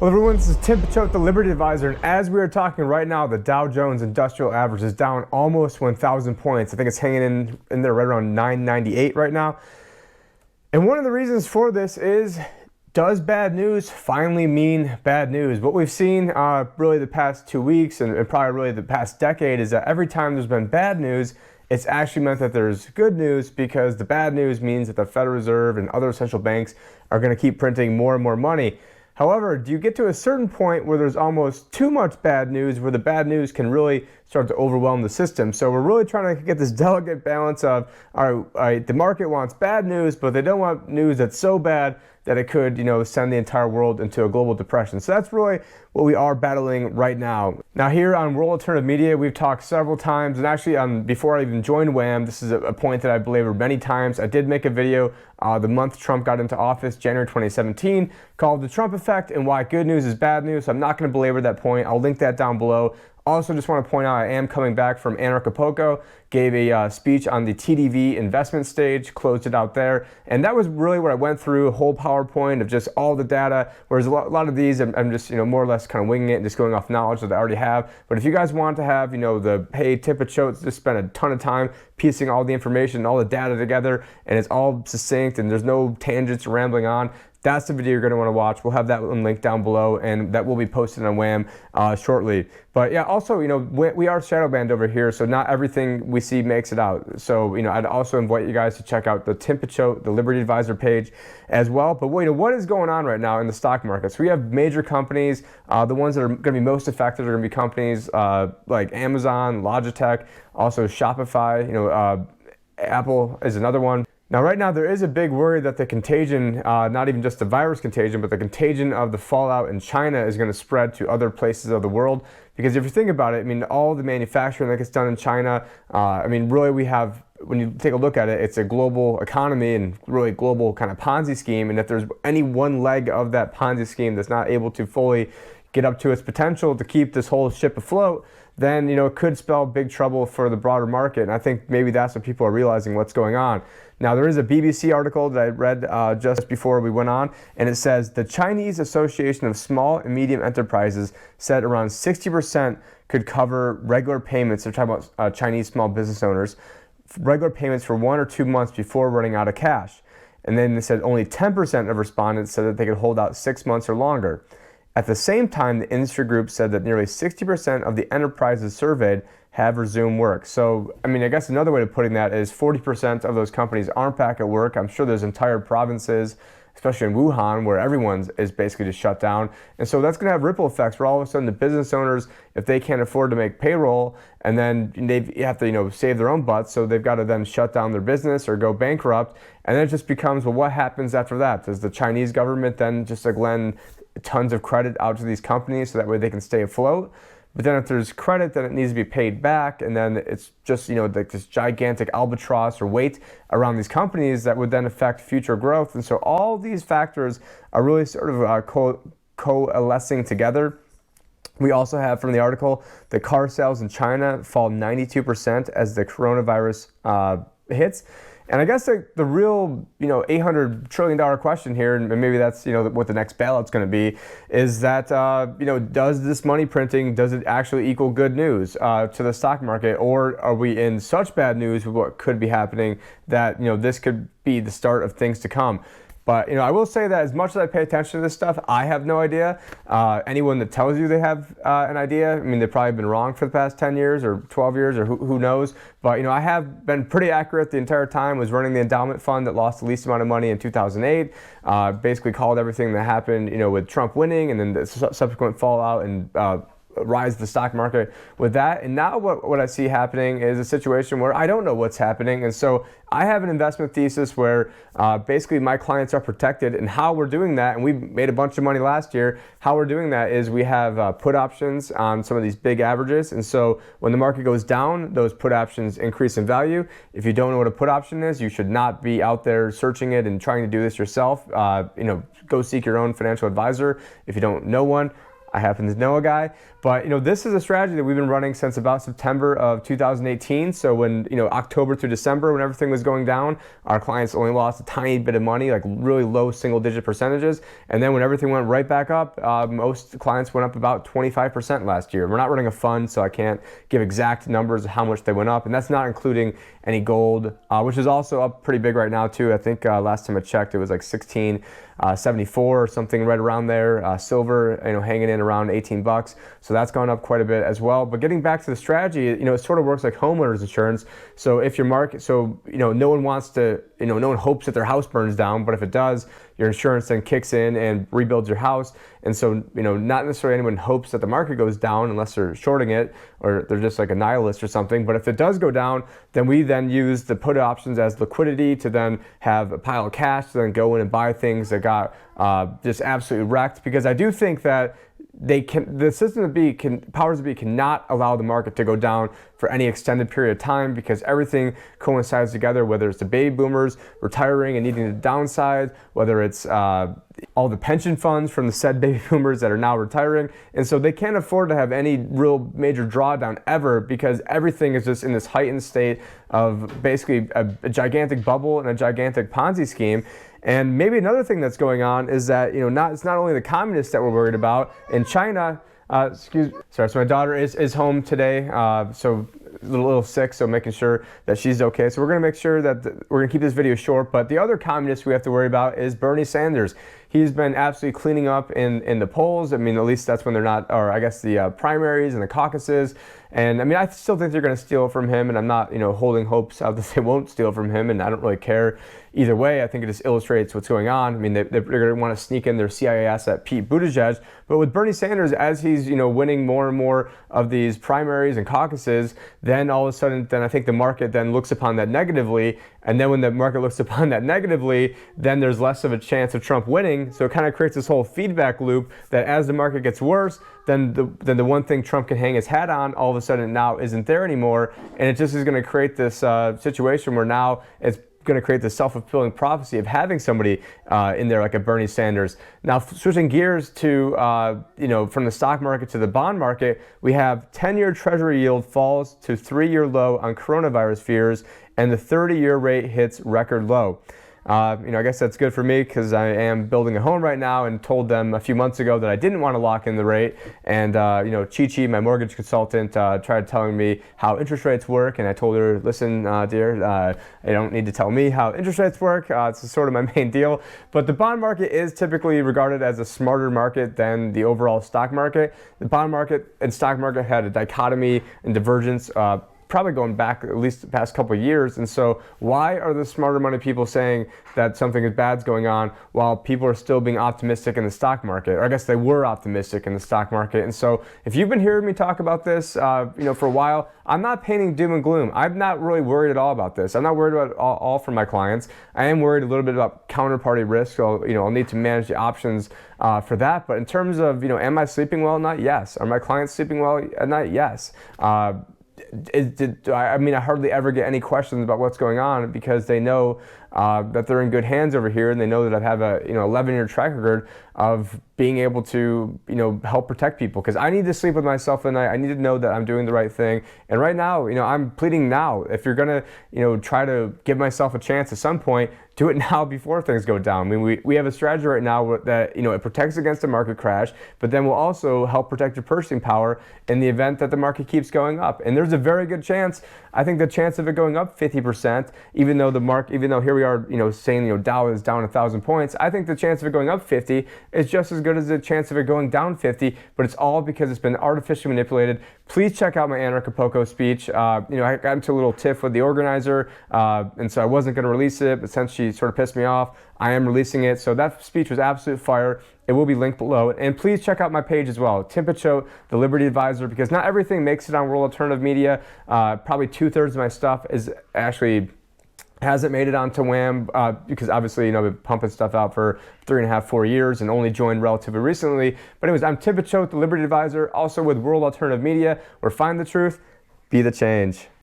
Well, everyone, this is Tim Picciott, the Liberty Advisor, and as we are talking right now, the Dow Jones Industrial Average is down almost 1,000 points. I think it's hanging in there right around 998 right now. And one of the reasons for this is, does bad news finally mean bad news? What we've seen really the past 2 weeks and probably really the past decade is that every time there's been bad news, it's actually meant that there's good news, because the bad news means that the Federal Reserve and other central banks are going to keep printing more and more money. However, do you get to a certain point where there's almost too much bad news, where the bad news can really start to overwhelm the system? So we're really trying to get this delicate balance of, all right, the market wants bad news, but they don't want news that's so bad that it could, send the entire world into a global depression. So that's really what we are battling right now. Now here on World Alternative Media, we've talked several times, and actually before I even joined WAM, this is a point that I belabored many times. I did make a video the month Trump got into office, January 2017, called The Trump Effect and Why Good News is Bad News. So I'm not going to belabor that point. I'll link that down below. Also, just want to point out I am coming back from Acapulco, gave a speech on the TDV investment stage, closed it out there. And that was really what I went through, a whole PowerPoint of just all the data, whereas a lot of these I'm just more or less kind of winging it and just going off knowledge that I already have. But if you guys want to have, the, hey, Tim Picciott just spent a ton of time piecing all the information, all the data together, and it's all succinct and there's no tangents or rambling on, that's the video you're going to want to watch. We'll have that one linked down below, and that will be posted on WAM shortly. But yeah, also, we are shadow banned over here, so not everything we see makes it out. So, I'd also invite you guys to check out the Tim Picciott, the Liberty Advisor page as well. But what is going on right now in the stock market? So we have major companies. The ones that are going to be most affected are going to be companies like Amazon, Logitech, also Shopify. Apple is another one. Now, right now, there is a big worry that the contagion, not even just the virus contagion, but the contagion of the fallout in China is going to spread to other places of the world. Because if you think about it, all the manufacturing that gets done in China, really we have, when you take a look at it, it's a global economy and really global kind of Ponzi scheme. And if there's any one leg of that Ponzi scheme that's not able to fully get up to its potential to keep this whole ship afloat, then, it could spell big trouble for the broader market. And I think maybe that's what people are realizing what's going on. Now, there is a BBC article that I read just before we went on, and it says the Chinese Association of Small and Medium Enterprises said around 60% could cover regular payments. They're talking about Chinese small business owners, regular payments for 1 or 2 months before running out of cash. And then they said only 10% of respondents said that they could hold out 6 months or longer. At the same time, the industry group said that nearly 60% of the enterprises surveyed have resumed work. So, I guess another way of putting that is 40% of those companies aren't back at work. I'm sure there's entire provinces, especially in Wuhan, where everyone is basically just shut down. And so that's going to have ripple effects where all of a sudden the business owners, if they can't afford to make payroll, and then they have to, save their own butts, so they've got to then shut down their business or go bankrupt. And then it just becomes, well, what happens after that? Does the Chinese government then just lend tons of credit out to these companies so that way they can stay afloat? But then if there's credit, then it needs to be paid back, and then it's just, like this gigantic albatross or weight around these companies that would then affect future growth. And so all these factors are really sort of coalescing together. We also have from the article, the car sales in China fall 92% as the coronavirus hits. And I guess the real, $800 trillion question here, and maybe that's, what the next bailout's going to be, is that, does this money printing, does it actually equal good news to the stock market? Or are we in such bad news with what could be happening that, this could be the start of things to come? But, I will say that as much as I pay attention to this stuff, I have no idea. Anyone that tells you they have an idea, they've probably been wrong for the past 10 years or 12 years or who knows. But, I have been pretty accurate the entire time, was running the endowment fund that lost the least amount of money in 2008. Basically called everything that happened, with Trump winning and then the subsequent fallout and rise of the stock market with that. And now what I see happening is a situation where I don't know what's happening. And so I have an investment thesis where basically my clients are protected, and how we're doing that, and we made a bunch of money last year, how we're doing that is we have put options on some of these big averages. And so when the market goes down, those put options increase in value. If you don't know what a put option is, you should not be out there searching it and trying to do this yourself. Go seek your own financial advisor if you don't know one. I happen to know a guy. But this is a strategy that we've been running since about September of 2018. So when October through December, when everything was going down, our clients only lost a tiny bit of money, like really low single-digit percentages. And then when everything went right back up, most clients went up about 25% last year. We're not running a fund, so I can't give exact numbers of how much they went up, and that's not including any gold, which is also up pretty big right now too. I think last time I checked, it was like 1674 or something right around there. Silver, hanging in around 18 bucks. So that's gone up quite a bit as well. But getting back to the strategy, it sort of works like homeowners insurance. So if your market, no one wants to, no one hopes that their house burns down, but if it does, your insurance then kicks in and rebuilds your house. And so, not necessarily anyone hopes that the market goes down unless they're shorting it or they're just like a nihilist or something. But if it does go down, then we then use the put options as liquidity to then have a pile of cash to then go in and buy things that got just absolutely wrecked. Because I do think that the system of B powers of B cannot allow the market to go down for any extended period of time, because everything coincides together, whether it's the baby boomers retiring and needing to downsize, whether it's all the pension funds from the said baby boomers that are now retiring. And so they can't afford to have any real major drawdown ever, because everything is just in this heightened state of basically a gigantic bubble and a gigantic Ponzi scheme. And maybe another thing that's going on is that, it's not only the communists that we're worried about. In China, so my daughter is home today, so a little sick, so making sure that she's okay. So we're going to make sure that we're going to keep this video short. But the other communist we have to worry about is Bernie Sanders. He's been absolutely cleaning up in the polls. I mean, at least that's when they're not, or I guess the primaries and the caucuses. And I mean, I still think they're going to steal from him, and I'm not, holding hopes out that they won't steal from him, and I don't really care either way. I think it just illustrates what's going on. I mean, they're going to want to sneak in their CIA asset, Pete Buttigieg. But with Bernie Sanders, as he's, winning more and more of these primaries and caucuses, then all of a sudden, then I think the market then looks upon that negatively. And then when the market looks upon that negatively, then there's less of a chance of Trump winning. So it kind of creates this whole feedback loop that as the market gets worse, then the one thing Trump can hang his hat on all of a sudden now isn't there anymore. And it just is going to create this situation where now it's going to create the self-fulfilling prophecy of having somebody in there like a Bernie Sanders. Now, switching gears to, from the stock market to the bond market, we have 10-year Treasury yield falls to 3-year low on coronavirus fears, and the 30-year rate hits record low. I guess that's good for me because I am building a home right now and told them a few months ago that I didn't want to lock in the rate. And, Chi-Chi, my mortgage consultant, tried telling me how interest rates work. And I told her, listen, dear, you don't need to tell me how interest rates work. It's sort of my main deal. But the bond market is typically regarded as a smarter market than the overall stock market. The bond market and stock market had a dichotomy and divergence probably going back at least the past couple of years. And so why are the smarter money people saying that something bad's going on while people are still being optimistic in the stock market? Or I guess they were optimistic in the stock market. And so if you've been hearing me talk about this, for a while, I'm not painting doom and gloom. I'm not really worried at all about this. I'm not worried about it all for my clients. I am worried a little bit about counterparty risk. So, I'll need to manage the options for that. But in terms of, am I sleeping well at night? Yes. Are my clients sleeping well at night? Yes. I hardly ever get any questions about what's going on because they know that they're in good hands over here, and they know that I have a 11-year track record of being able to help protect people, because I need to sleep with myself at night. I need to know that I'm doing the right thing. And right now, I'm pleading now. If you're gonna try to give myself a chance at some point, do it now before things go down. I mean, we have a strategy right now that it protects against a market crash, but then will also help protect your purchasing power in the event that the market keeps going up. And there's a very good chance. I think the chance of it going up 50%, even though here we are, saying Dow is down 1,000 points. I think the chance of it going up 50 is just as good as the chance of it going down 50, but it's all because it's been artificially manipulated. Please check out my Anarchapulco speech. I got into a little tiff with the organizer, and so I wasn't going to release it, but since she sort of pissed me off, I am releasing it. So that speech was absolute fire. It will be linked below. And please check out my page as well, Tim Picciott, the Liberty Advisor, because not everything makes it on World Alternative Media. Probably 2/3 of my stuff hasn't made it onto WAM because obviously, I've been pumping stuff out for 3.5, 4 years and only joined relatively recently. But anyways, I'm Tim Picciott, the Liberty Advisor, also with World Alternative Media, where find the truth, be the change.